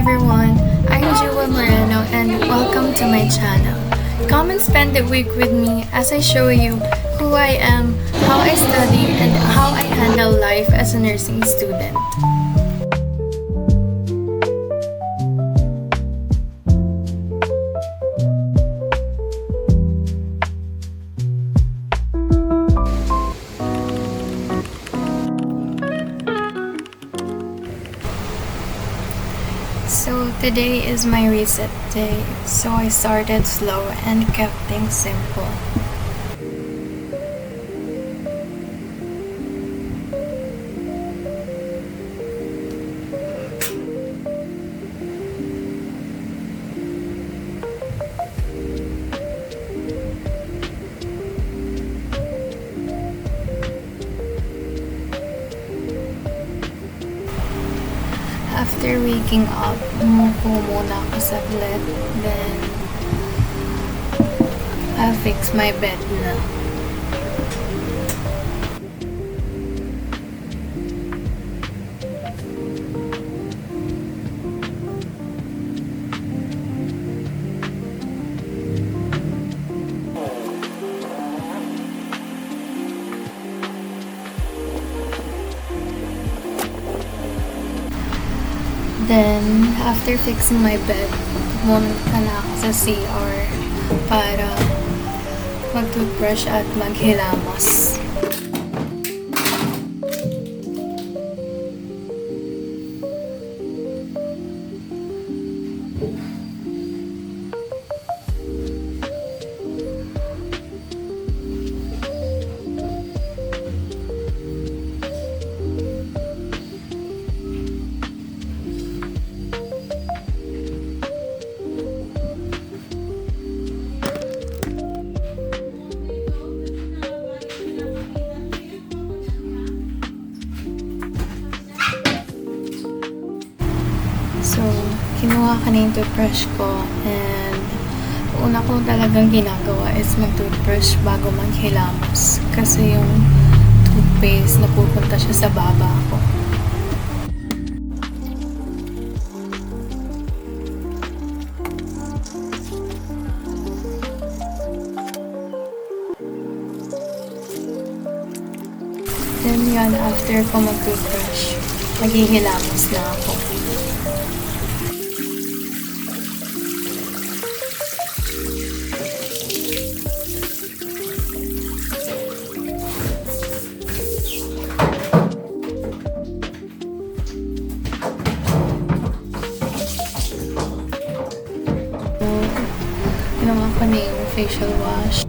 everyone, I'm Jewel Moreno and welcome to my channel. Come and spend the week with me as I show you who I am, how I study, and how I handle life as a nursing student. So today is my reset day, so I started slow and kept things simple. After waking up, umupo muna ako saglit. Then, I'll fix my bed na. Then, after fixing my bed, pumunta na ako sa CR para mag-toothbrush at maghilamos. So, kinuha ka na yung toothbrush ko and una ko talagang ginagawa is mag-toothbrush bago maghilamos kasi yung toothpaste napupunta siya sa baba ko. Then yun, after ko mag-toothbrush, maghihilamos na ako. Ginawa ko na yung facial wash.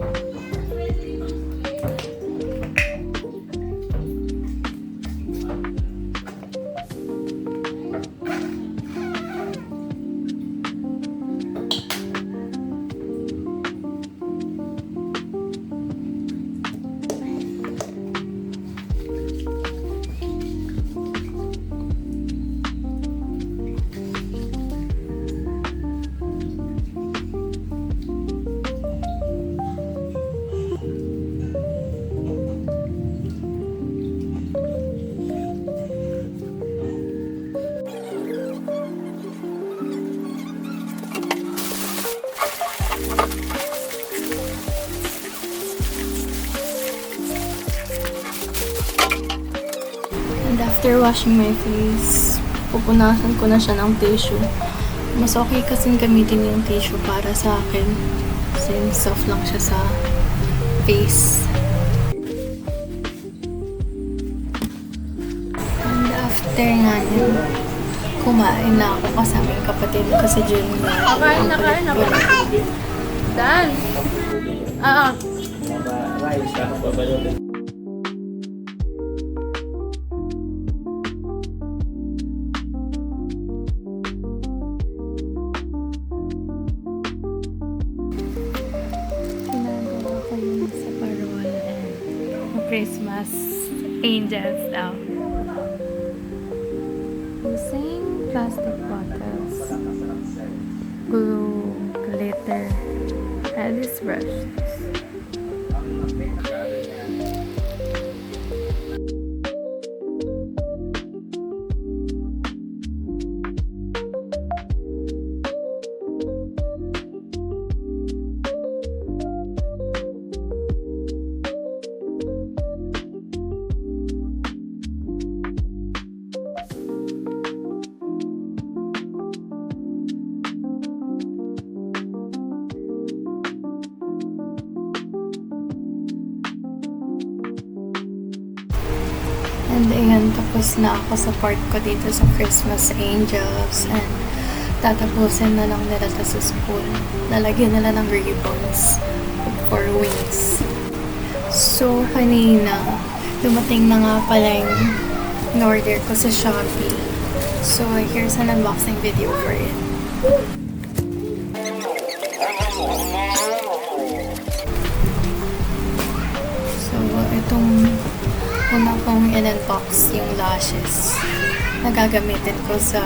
And after washing my face, pupunasan ko na siya ng tissue. Mas okay kasing gamitin yung tissue para sa akin since soft lang siya sa face. And after nga yun, kumain na ako kasama yung kapatid ko sa Junior. Kain na. Dan! Ginagawa ko yun sa parol and Christmas angels daw. Using plastic bottles, glue, glitter, and this brush. And ayan, tapos na ako sa part ko dito sa Christmas Angels. And tatapusin na lang nila ta sa school. Lalagyan nila ng ribbons for wings. So, kanina, dumating na nga pala yung in-order ko sa Shopee. So, here's an unboxing video for it. So, itong una kong in-unbox yung lashes na gagamitin ko sa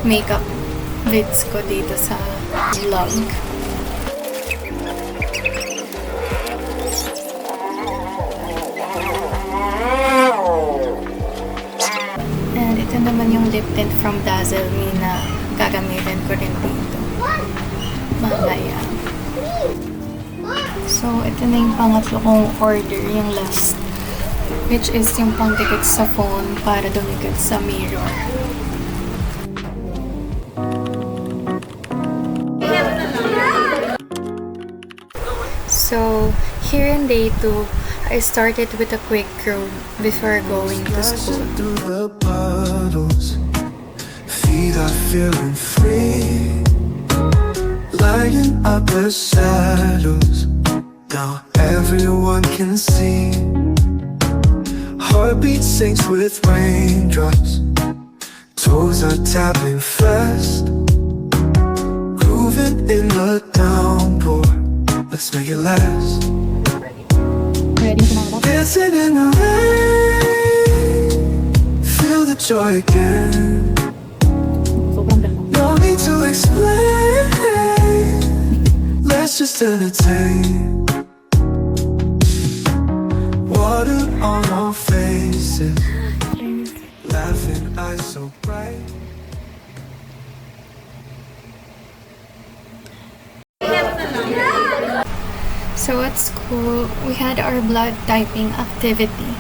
makeup vids ko dito sa vlog. And ito naman yung lip tint from Dazzle Me na gagamitin ko rin dito mamaya. So, ito na yung pangatlo kong order, yung last, which is yung pangdikit sa phone para dumikit sa mirror. So, here in day 2, I started with a quick room before going to school. Through the puddles, feet are feeling free, lighting up the shadows. Now everyone can see. Heartbeat syncs with raindrops. Toes are tapping fast, grooving in the downpour. Let's make it last. Dancing in the rain, feel the joy again. No need to explain, let's just entertain. Water on our faces, laughing eyes so bright. So at school, we had our blood typing activity,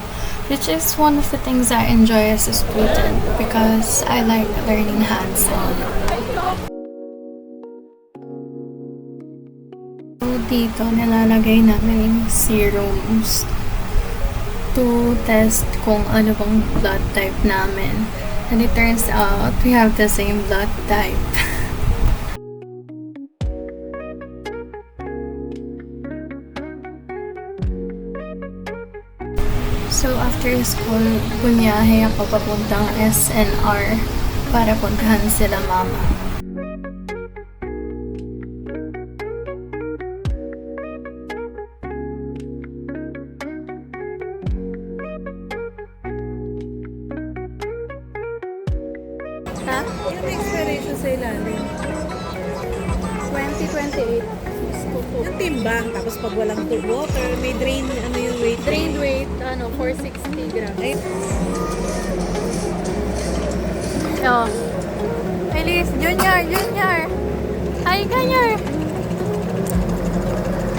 which is one of the things I enjoy as a student because I like learning hands-on. So dito, nilalagay namin yung serums to test kung ano bang blood type namin. And it turns out, we have the same blood type. So, after school, bunyahe ako papuntang SNR para puntahan sila mama. Ha? Yung expiration sa ilalim. 2028. Yung timbang, tapos pag walang water, may drain, ano yung weight? Drained weight, 460 grams. Ay, Oh. Elise, Junior! Hi, Junior!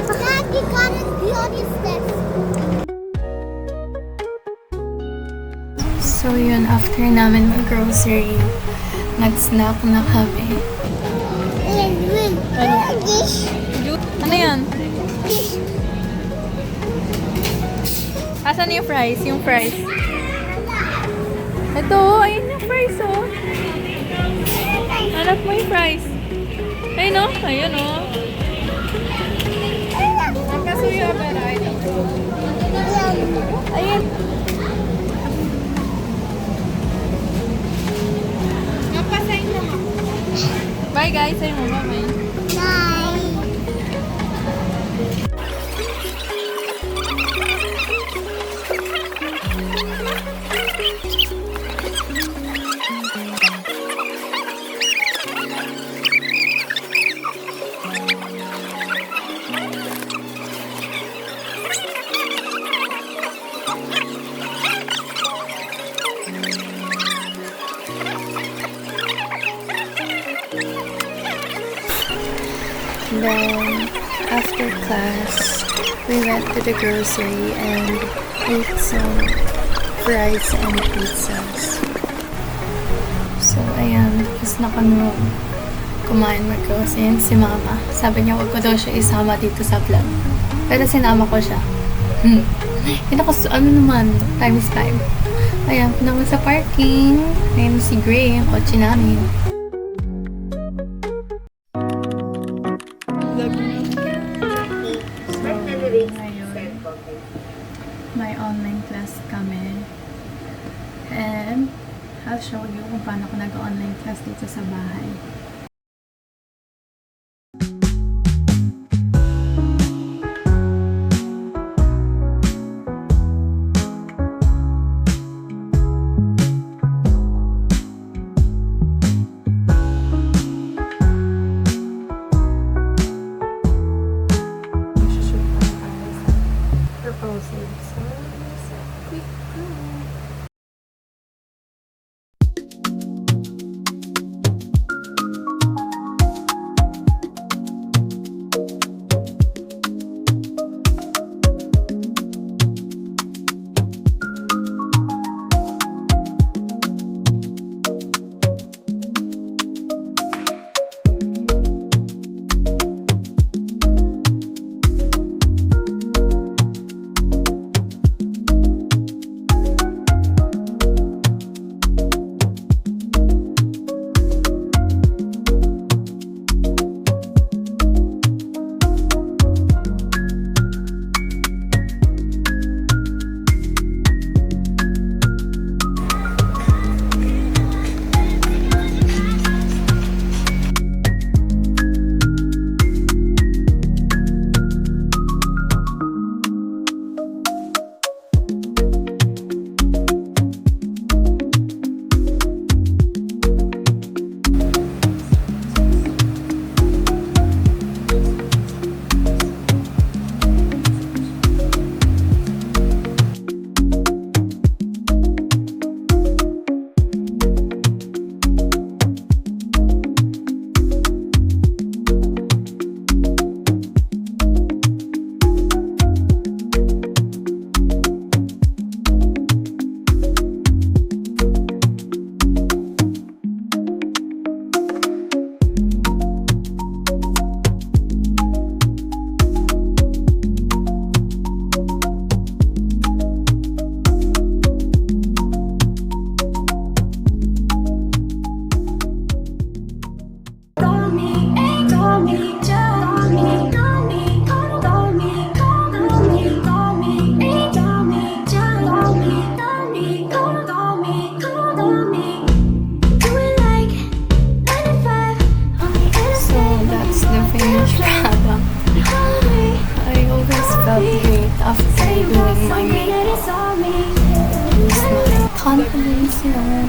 Daddy got a beauty steps. So, yun, after namin mag-grocery, nag-snack na kami. Dish. Ano yan? Asan yung fries? Yung fries. Ito, ayun yung fries, oh. Hanap mo yung fries. Ayun, oh. Ayun, oh. Nakasuyo ba na? Ayun. Bye, guys. Ayun mo, bye. Bye. Then, after class, we went to the grocery and ate some fries and pizzas. So, ayan. Tapos na kami kumain mag-grocery si mama. Sabi niya, wag ko daw siya isama dito sa vlog. Pero sinama ko siya. Ano naman, times 5. Ayan, naman sa parking. Ayan si Gray, ang kotse namin. May online class kami. And I'll show you kung paano ko nag-online class dito sa bahay. after doing my makeup. Use my confidence, you know.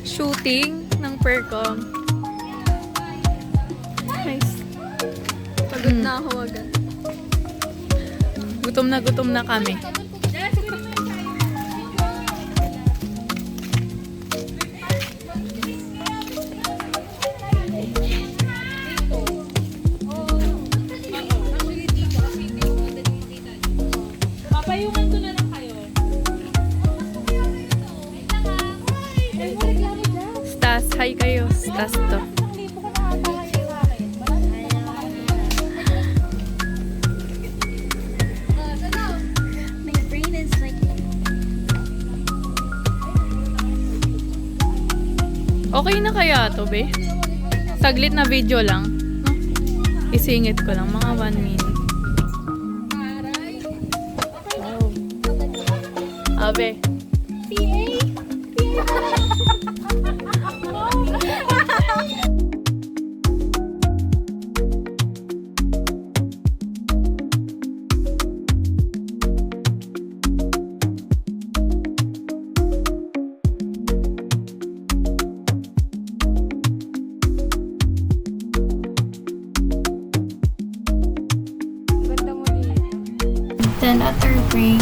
Shooting ng Percom. Nice. Pagod na ako agad. Gutom na kami. Papayungan ko na lang kayo. Stas, hi kayo. Stas to. My brain is like... Okay na kaya to, be? Saglit na video lang. No? Isingit ko lang, mga 1 minute. Abe. Then after break,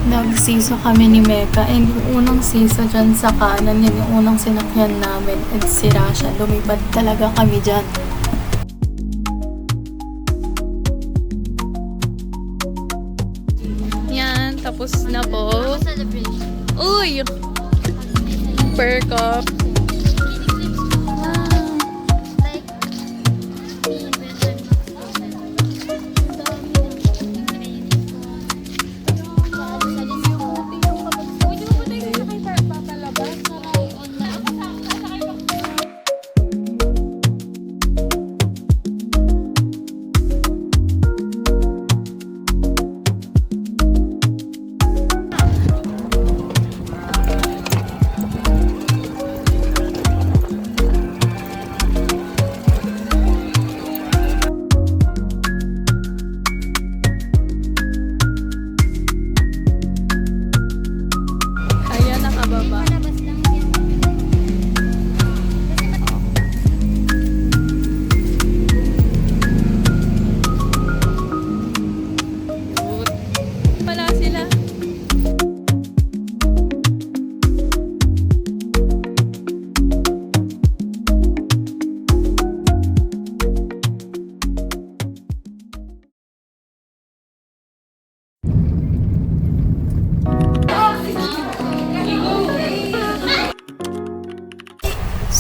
nagsiso kami ni Mecca. And yung unang siso dyan sa kanan, yun yung unang sinakyan namin. And sira siya. Lumipad talaga kami dyan. Yan, tapos na po. Uy! Percom.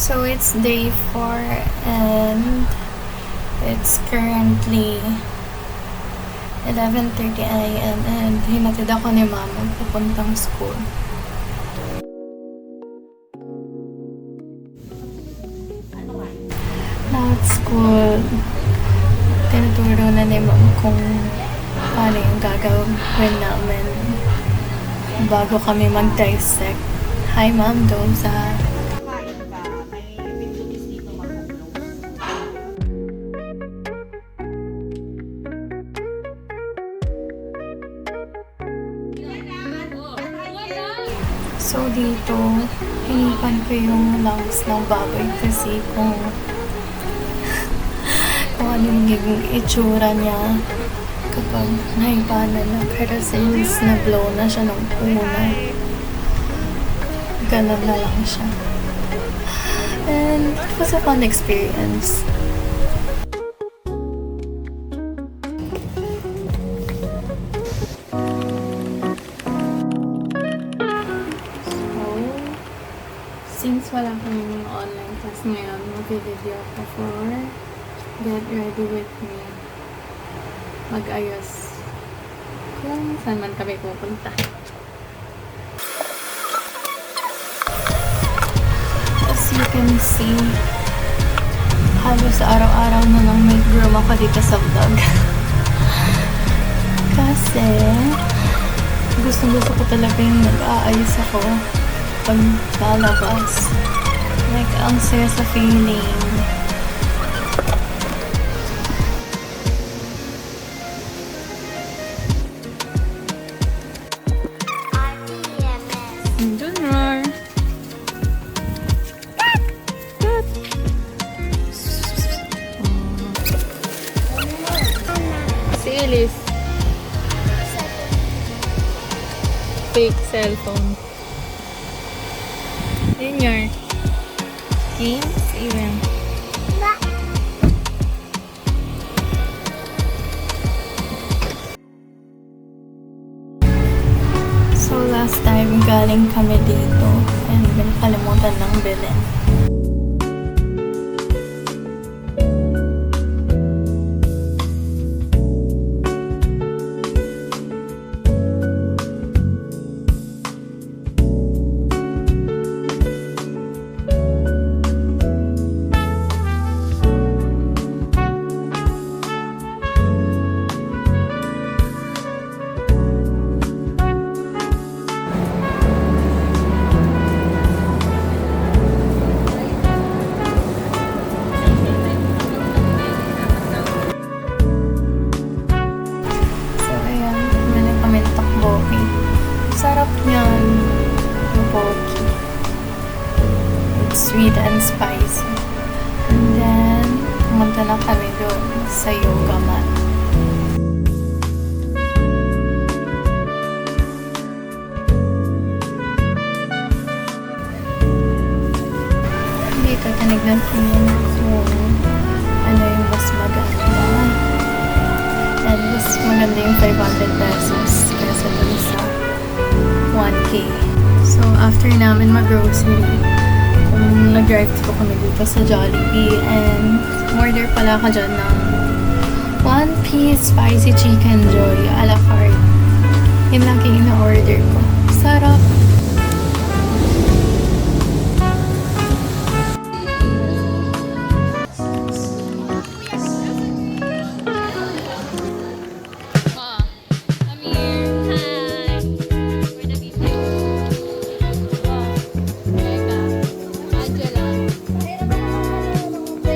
So it's day 4 and it's currently 11:30 a.m. and hinatid ako ni mama papuntang school. Now at school, tinuturo na ni ma'am kung paano yung gagawin namin bago kami mag-dissect. Hi ma'am, Doza. So dito, hinipan ko yung lungs ng baboy kasi kung ano yung magiging itsura niya kapag nahipanan na. Pero since na-blow na siya nung una, ganun na lang siya. And it was a fun experience. Since wala kaming online class ngayon, mag-video ako for Get Ready With Me. Mag-ayos kung saan man kami pupunta. As you can see, halos araw-araw na lang may groom ako dito sa vlog. Kasi gusto ko talaga yung nag-aayos ako pag lalabas. Like, ang saya sa feeling. Junior! Si Elise. Fake cellphone. Junior. Games even. So last time galing kami dito and nakalimutan ng bilhin. Sarap niyan. Tteokbokki. It's sweet and spicy. And then, pumunta na kami doon sa yoga mat. Dito, tinignan ko yun kung ano yung mas maganda. And mas maganda yung 500 pesos kaysa dun sa 1K. So, after namin mag-grocery, nag-drive ko kami dito sa Jollibee and order pala ako dyan ng 1-piece spicy chicken joy a la carte. Yun lang yung ina-order ko. Sarap!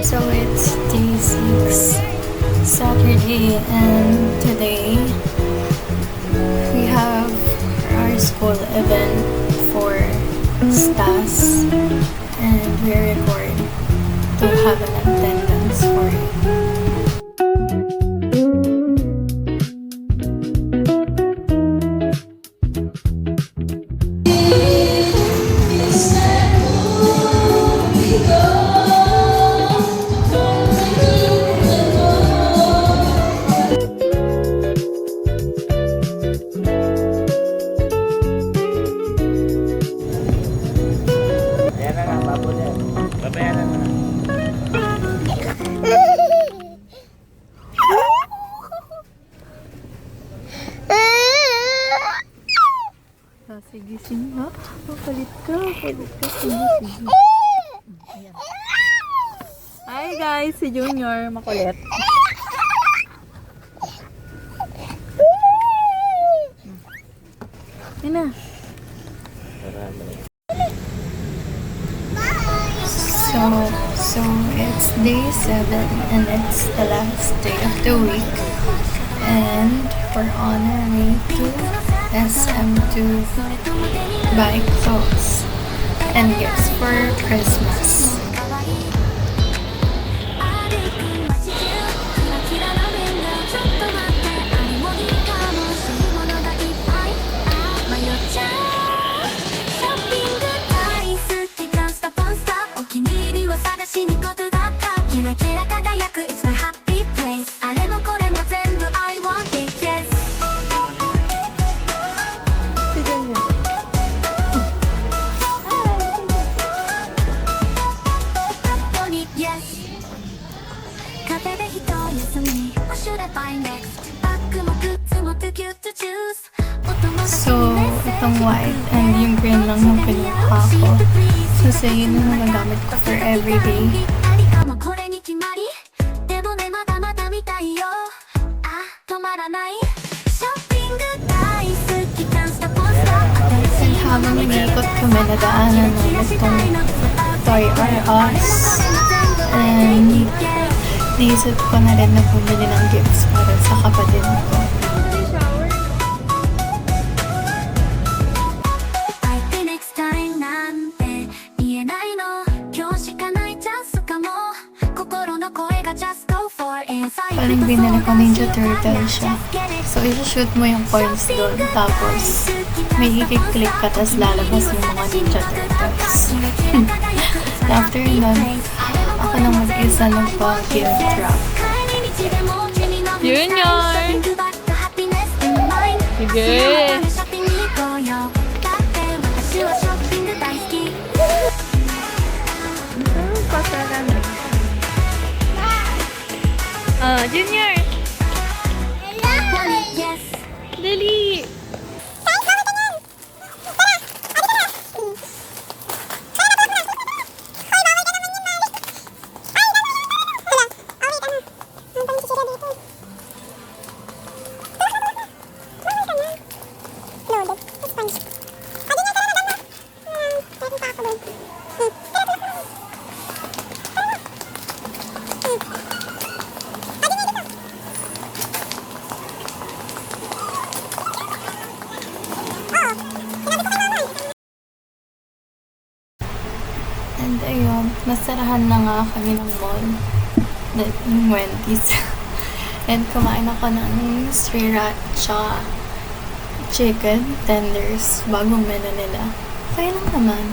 So it's day 6, Saturday, and today we have our school event for STAS, and we are required to have an attendance for it. Papayanan mo na. Sige, sige. Ha? Palit ka. Palit ka. Sige, sige. Ayan. Hi guys, si Junior. Makulit. Yan na. So it's day 7 and it's the last day of the week, and we're on our way to SM to buy clothes and gifts for Christmas. So, itong white and yung green lang yung kinuha ko. Kasi yun yung nagagamit ko for everyday. And habang nag-iikot kami, nadaanan namin itong Toy R Us. And naisip ko na rin na bumili ng gifts para sa kapatid ko. Paling binili ko Ninja Turtle siya. So, i-shoot mo yung coins doon. Tapos, may i-click ka, tapos lalabas yung mga Ninja Turtles. After nun, ako nang mag-isa nagpa-gift wrap. Junior! Sige! Junior! Dali! And ayun, nasarahan na nga kami ng mall. Yung Wendy's. And kumain ako ng sriracha chicken tenders, bagong menu nila. Okay lang naman.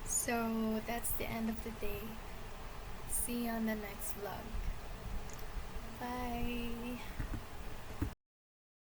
So that's the end of the day. See you on the next vlog. Bye.